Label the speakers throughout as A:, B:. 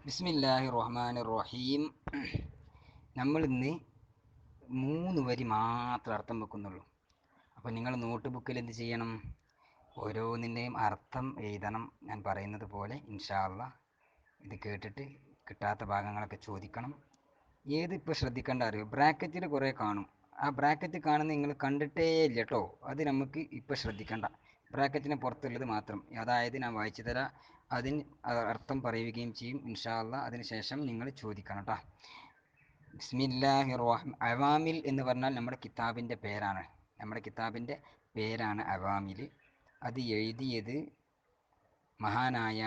A: ബിസ്മില്ലാഹി റഹ്മാൻ റഹീം. നമ്മൾ ഇന്ന് 3 വരി മാത്രം അർത്ഥം വെക്കുന്നുള്ളൂ. അപ്പോൾ നിങ്ങൾ നോട്ട് ബുക്കിൽ എന്ത് ചെയ്യണം? ഓരോന്നിൻ്റെയും അർത്ഥം എഴുതണം. ഞാൻ പറയുന്നത് പോലെ ഇൻഷാ അള്ളാ. ഇത് കേട്ടിട്ട് കിട്ടാത്ത ഭാഗങ്ങളൊക്കെ ചോദിക്കണം. ഇപ്പോൾ ശ്രദ്ധിക്കേണ്ട അറിയോ, ബ്രാക്കറ്റിൽ കുറേ കാണും. ആ ബ്രാക്കറ്റ് കാണുന്ന നിങ്ങൾ കണ്ടിട്ടേ ഇല്ല കേട്ടോ. അത് നമുക്ക് ഇപ്പോൾ ശ്രദ്ധിക്കേണ്ട. ബ്രാക്കറ്റിന് പുറത്തുള്ളത് മാത്രം, അതായത് ഞാൻ വായിച്ചു തരാം, അതിന് അർത്ഥം പറയുകയും ചെയ്യും ഇൻഷാ അള്ളാ. അതിനുശേഷം നിങ്ങൾ ചോദിക്കണം കേട്ടോ. ബിസ്മില്ലാഹിർ റഹ്മാൻ. അവാമിൽ എന്ന് പറഞ്ഞാൽ നമ്മുടെ കിതാബിൻ്റെ പേരാണ്. നമ്മുടെ കിതാബിൻ്റെ പേരാണ് അവാമിൽ. അത് എഴുതിയത് മഹാനായ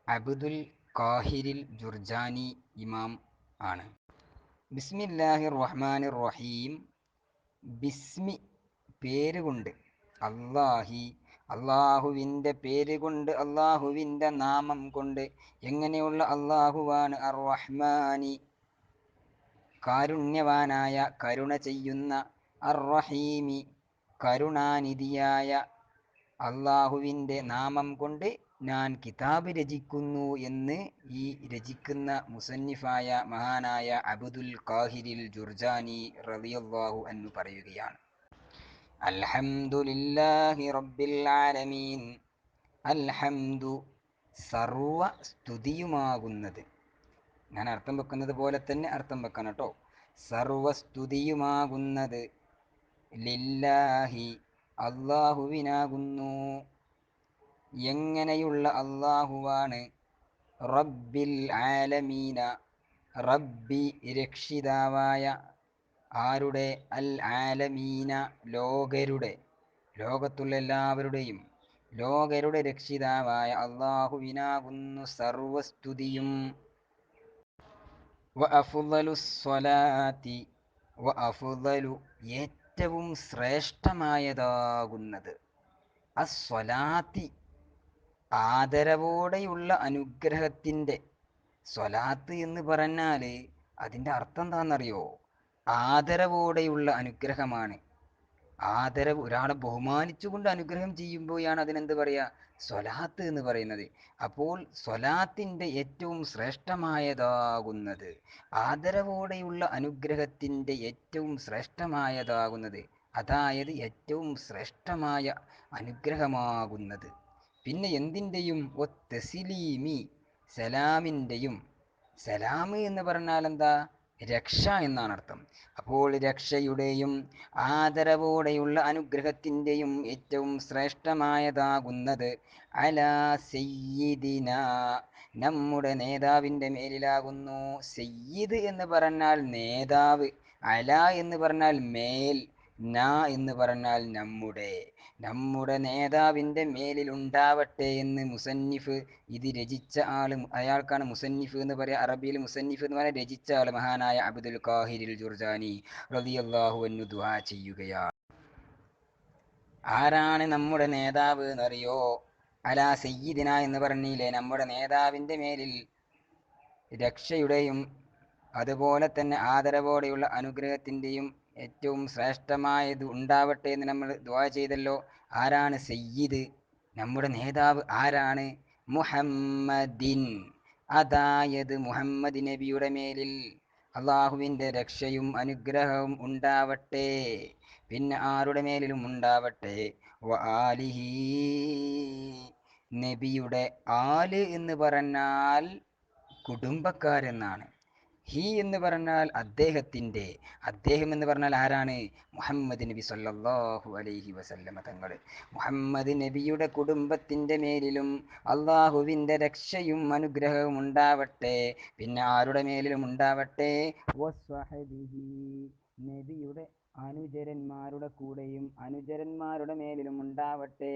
A: അബ്ദുൽ ഖാഹിരിൽ ജുർജാനി ഇമാം ആണ്. ബിസ്മില്ലാഹിർ റഹ്മാനിർ റഹീം. ബിസ്മി പേരുകൊണ്ട്, അല്ലാഹി അള്ളാഹുവിൻ്റെ പേര് കൊണ്ട്, അള്ളാഹുവിൻ്റെ നാമം കൊണ്ട്. എങ്ങനെയുള്ള അള്ളാഹുവാണ്? അർ റഹ്മാനി കാരുണ്യവാനായ, കരുണ ചെയ്യുന്ന. അർ റഹീമി കരുണാനിധിയായ അള്ളാഹുവിൻ്റെ നാമം കൊണ്ട് ഞാൻ കിതാബ് രചിക്കുന്നു എന്ന് ഈ രചിക്കുന്ന മുസന്നിഫായ മഹാനായ അബ്ദുൽ ഖാഹിരിൽ ജുർജാനി റളിയല്ലാഹു അൻഹു പറയുകയാണ്. അൽഹംദുലില്ലാഹി റബ്ബിൽ ആലമീൻ. അൽഹംദു സർവ സ്തുതിയുമാകുന്നത്. ഞാൻ അർത്ഥം വെക്കുന്നത് പോലെ തന്നെ അർത്ഥം വെക്കണം കേട്ടോ. സർവസ്തുതിയുമാകുന്നത് ലില്ലാഹി അള്ളാഹുവിനാകുന്നു. എങ്ങനെയുള്ള അള്ളാഹുവാണ്? റബ്ബിൽ ആലമീന റബ്ബി രക്ഷിതാവായ. ആരുടെ? അൽ ആലമീന ലോകരുടെ, ലോകത്തുള്ള എല്ലാവരുടെയും ലോകരുടെ രക്ഷിതാവായ അള്ളാഹുവിനാകുന്നു സർവസ്തുതിയും. വ അഫ്ളലു സ്വലാത്തി, വ അഫ്ളലു ഏറ്റവും ശ്രേഷ്ഠമായതാകുന്നത്. അസ്വലാത്തി ആദരവോടെയുള്ള അനുഗ്രഹത്തിൻ്റെ. സ്വലാത്ത് എന്ന് പറഞ്ഞാൽ അതിൻ്റെ അർത്ഥം എന്താണെന്നറിയോ? ആദരവോടെയുള്ള അനുഗ്രഹമാണ്. ആദരവ്, ഒരാളെ ബഹുമാനിച്ചുകൊണ്ട് അനുഗ്രഹം ചെയ്യുമ്പോഴാണ് അതിനെന്ത് പറയുക? സ്വലാത്ത് എന്ന് പറയുന്നത്. അപ്പോൾ സ്വലാത്തിൻ്റെ ഏറ്റവും ശ്രേഷ്ഠമായതാകുന്നത്, ആദരവോടെയുള്ള അനുഗ്രഹത്തിൻ്റെ ഏറ്റവും ശ്രേഷ്ഠമായതാകുന്നത്, അതായത് ഏറ്റവും ശ്രേഷ്ഠമായ അനുഗ്രഹമാകുന്നത്. പിന്നെ എന്തിൻ്റെയും? തസ്ലീമി സലാമിൻ്റെയും. സലാം എന്ന് പറഞ്ഞാൽ എന്താ? രക്ഷ എന്നാണ് അർത്ഥം. അപ്പോൾ രക്ഷയുടെയും ആദരവോടെയുള്ള അനുഗ്രഹത്തിൻ്റെയും ഏറ്റവും ശ്രേഷ്ഠമായതാകുന്നത് അലാ സയ്യിദിന നമ്മുടെ നേതാവിൻ്റെ മേലിലാകുന്നു. സയ്യിദ് എന്ന് പറഞ്ഞാൽ നേതാവ്, അല എന്ന് പറഞ്ഞാൽ മേൽ, ന എന്ന് പറഞ്ഞാൽ നമ്മുടെ നേതാവിൻ്റെ മേലിൽ ഉണ്ടാവട്ടെ എന്ന് മുസന്നിഫ്, ഇത് രചിച്ച ആൾ, അയാൾക്കാണ് മുസന്നിഫ് എന്ന് പറയുക. അറബിയിൽ മുസന്നിഫ് എന്ന് പറഞ്ഞാൽ രചിച്ച ആൾ, മഹാനായ അബ്ദുൽ ഖാഹിരിൽ ജുർജാനി റളിയല്ലാഹു അൻഹു ദുആ ചെയ്യുകയാണ്. ആരാണ് നമ്മുടെ നേതാവ് എന്നറിയോ? അലാ സയ്യിദിന എന്ന് പറഞ്ഞില്ലേ, നമ്മുടെ നേതാവിൻ്റെ മേലിൽ രക്ഷയുടെയും അതുപോലെ തന്നെ ആദരവോടെയുള്ള അനുഗ്രഹത്തിൻ്റെയും ഏറ്റവും ശ്രേഷ്ഠമായത് ഉണ്ടാവട്ടെ എന്ന് നമ്മൾ ദുആ ചെയ്തല്ലോ. ആരാണ് സയ്യിദ്? നമ്മുടെ നേതാവ് ആരാണ്? മുഹമ്മദിൻ, അതായത് മുഹമ്മദ് നബിയുടെ മേലിൽ അള്ളാഹുവിൻ്റെ രക്ഷയും അനുഗ്രഹവും ഉണ്ടാവട്ടെ. പിന്നെ ആരുടെ മേലിലും ഉണ്ടാവട്ടെ. വ ആലിഹി, നബിയുടെ ആല് എന്ന് പറഞ്ഞാൽ കുടുംബക്കാരെന്നാണ്. ഹി എന്ന് പറഞ്ഞാൽ അദ്ദേഹത്തിൻ്റെ, അദ്ദേഹം എന്ന് പറഞ്ഞാൽ ആരാണ്? മുഹമ്മദ് നബി സല്ലല്ലാഹു അലൈഹി വസല്ലമ തങ്ങൾ. മുഹമ്മദ് നബിയുടെ കുടുംബത്തിൻ്റെ മേലിലും അള്ളാഹുവിൻ്റെ രക്ഷയും അനുഗ്രഹവും ഉണ്ടാവട്ടെ. പിന്നെ ആരുടെ മേലിലും ഉണ്ടാവട്ടെ? വസ്വഹബിഹി, നബിയുടെ അനുചരന്മാരുടെ കൂടെയും അനുചരന്മാരുടെ മേലിലും ഉണ്ടാവട്ടെ.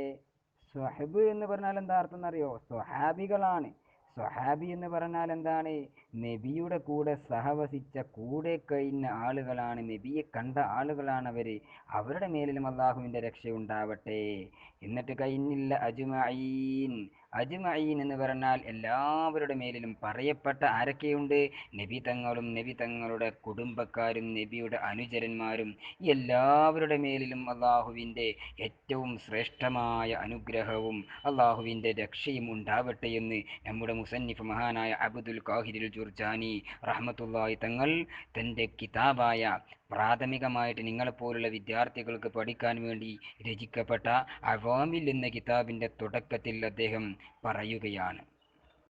A: സ്വഹബ് എന്ന് പറഞ്ഞാൽ എന്താ അർത്ഥം എന്നറിയോ? സ്വഹാബികളാണ്. സ്വഹാബി എന്ന് പറഞ്ഞാൽ എന്താണ്? നബിയുടെ കൂടെ സഹവസിച്ച, കൂടെ കഴിഞ്ഞ ആളുകളാണ്, നബിയെ കണ്ട ആളുകളാണ് അവർ. അവരുടെ മേലിലും അള്ളാഹുവിൻ്റെ രക്ഷ ഉണ്ടാവട്ടെ. എന്നിട്ട് കഴിഞ്ഞില്ല, അജ്മഈൻ, അജ്മഈൻ എന്ന് പറഞ്ഞാൽ എല്ലാവരുടെ മേലിലും പറയപ്പെട്ട ആരൊക്കെയുണ്ട്? നബി തങ്ങളും നബി തങ്ങളുടെ കുടുംബക്കാരും നബിയുടെ അനുചരന്മാരും എല്ലാവരുടെ മേലിലും അള്ളാഹുവിൻ്റെ ഏറ്റവും ശ്രേഷ്ഠമായ അനുഗ്രഹവും അള്ളാഹുവിൻ്റെ രക്ഷയും ഉണ്ടാവട്ടെ എന്ന് നമ്മുടെ മുസന്നിഫ് മഹാനായ അബ്ദുൽ ഖാഹിറുൽ ജുർജാനി റഹ്മത്തുള്ളാഹി തങ്ങൾ തൻ്റെ കിതാബായ പ്രാഥമികമായിട്ട് നിങ്ങളെപ്പോലുള്ള വിദ്യാർത്ഥികൾക്ക് പഠിക്കാൻ വേണ്ടി രചിക്കപ്പെട്ട അവാമിൽ എന്ന കിതാബിൻ്റെ തുടക്കത്തിൽ അദ്ദേഹം പറയുകയാണ്.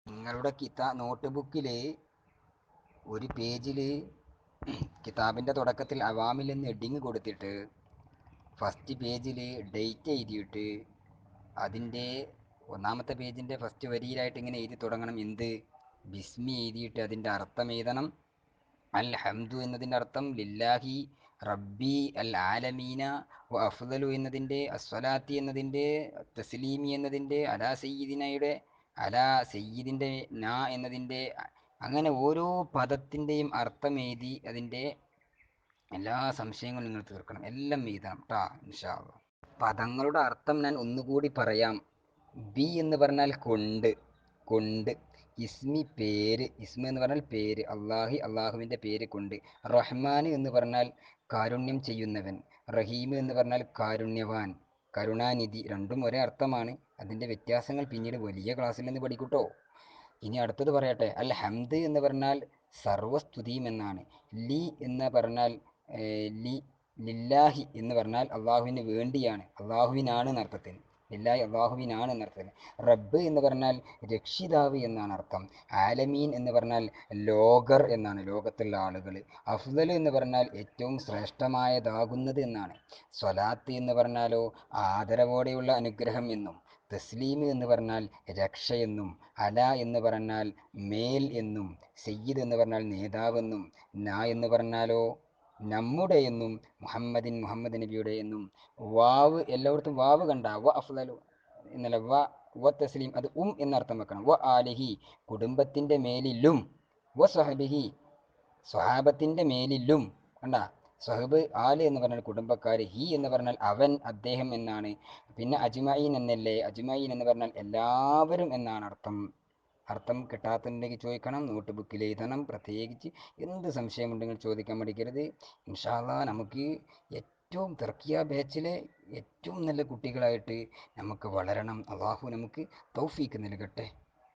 A: നിങ്ങളുടെ നോട്ട് ബുക്കിൽ ഒരു പേജിൽ കിതാബിൻ്റെ തുടക്കത്തിൽ അവാമിൽ എന്ന് ഹെഡിങ് കൊടുത്തിട്ട് ഫസ്റ്റ് പേജിൽ ഡേറ്റ് എഴുതിയിട്ട് അതിൻ്റെ ഒന്നാമത്തെ പേജിൻ്റെ ഫസ്റ്റ് വരിയിലായിട്ട് ഇങ്ങനെ എഴുതി തുടങ്ങണം. എന്ത്? ബിസ്മി എഴുതിയിട്ട് അതിൻ്റെ അർത്ഥം എഴുതണം. അൽ ഹംദു എന്നതിൻ്റെ അർത്ഥം ലില്ലാഹി റബ്ബി അൽ ആലമീന വ അഫ്ദലു എന്നതിൻ്റെ, അസ്വലാത്തി എന്നതിൻ്റെ, തസ്ലീമി എന്നതിൻ്റെ, അലാ സയ്യിദിൻ്റെ എന്നതിൻ്റെ, അങ്ങനെ ഓരോ പദത്തിൻ്റെയും അർത്ഥം എഴുതി അതിൻ്റെ എല്ലാ സംശയങ്ങളും നിങ്ങൾ തീർക്കണം. എല്ലാം എഴുതണം ട്ടാ ഇൻഷാ അല്ലാഹ്. പദങ്ങളുടെ അർത്ഥം ഞാൻ ഒന്നുകൂടി പറയാം. ബി എന്ന് പറഞ്ഞാൽ കൊണ്ട്, കൊണ്ട്. ഇസ്മി പേര്, ഇസ്മ എന്ന് പറഞ്ഞാൽ പേര്, അള്ളാഹി അള്ളാഹുവിൻ്റെ പേര് കൊണ്ട്. റഹ്മാൻ എന്ന് പറഞ്ഞാൽ കാരുണ്യം ചെയ്യുന്നവൻ, റഹീം എന്ന് പറഞ്ഞാൽ കാരുണ്യവാൻ, കരുണാനിധി. രണ്ടും ഒരേ അർത്ഥമാണ്. അതിൻ്റെ വ്യത്യാസങ്ങൾ പിന്നീട് വലിയ ക്ലാസ്സിൽ നിന്ന് പഠിക്കൂട്ടോ. ഇനി അടുത്തത് പറയട്ടെ. അൽ ഹംദ് എന്ന് പറഞ്ഞാൽ സർവസ്തുതിയും എന്നാണ്. ലി എന്ന് പറഞ്ഞാൽ ലി ലില്ലാഹി എന്ന് പറഞ്ഞാൽ അള്ളാഹുവിന് വേണ്ടിയാണ്, അള്ളാഹുവിനാണ് എന്നർത്ഥത്തിന്. ലില്ലാഹി അള്ളാഹുവിനാണ് എന്നർത്ഥത്തിന്. റബ്ബ് എന്ന് പറഞ്ഞാൽ രക്ഷിതാവ് എന്നാണ് അർത്ഥം. ആലമീൻ എന്ന് പറഞ്ഞാൽ ലോകർ എന്നാണ്, ലോകത്തുള്ള ആളുകൾ. അഫ്ദൽ എന്ന് പറഞ്ഞാൽ ഏറ്റവും ശ്രേഷ്ഠമായതാകുന്നത് എന്നാണ്. സ്വലാത്ത് എന്ന് പറഞ്ഞാലോ ആദരവോടെയുള്ള അനുഗ്രഹം എന്നും. തസ്ലീം എന്ന് പറഞ്ഞാൽ രക്ഷയെന്നും. അല എന്ന് പറഞ്ഞാൽ മേൽ എന്നും. സയ്യിദ് എന്ന് പറഞ്ഞാൽ നേതാവെന്നും. എന്ന് പറഞ്ഞാലോ നമ്മുടെ എന്നും. മുഹമ്മദ് നബിയുടെ എന്നും. വാവ് എല്ലായിടത്തും വാവ് കണ്ട വ അഫ്ദലു എന്നല്ല, വ തസ്ലീം അത് എന്നർത്ഥം വെക്കണം. വ ആലിഹി കുടുംബത്തിൻ്റെ മേലിലും. വ സ്വഹബിഹി സ്വഹാബത്തിൻ്റെ മേലിലും. കണ്ട, സ്വഹബ് ആല് എന്ന് പറഞ്ഞാൽ കുടുംബക്കാർ, ഹി എന്ന് പറഞ്ഞാൽ അവൻ അദ്ദേഹം എന്നാണ്. പിന്നെ അജ്മഈൻ എന്നല്ലേ, അജ്മഈൻ എന്ന് പറഞ്ഞാൽ എല്ലാവരും എന്നാണ് അർത്ഥം. അർത്ഥം കിട്ടാത്തുണ്ടെങ്കിൽ ചോദിക്കണം, നോട്ട് ബുക്കിൽ എഴുതണം. പ്രത്യേകിച്ച് എന്ത് സംശയമുണ്ടെങ്കിൽ ചോദിക്കാൻ മടിക്കരുത്. ഇൻഷാ അല്ലാഹ് നമുക്ക് ഏറ്റവും തർക്കിയ ബാച്ചിലെ ഏറ്റവും നല്ല കുട്ടികളായിട്ട് നമുക്ക് വളരണം. അള്ളാഹു നമുക്ക് തൗഫീക്ക് നൽകട്ടെ.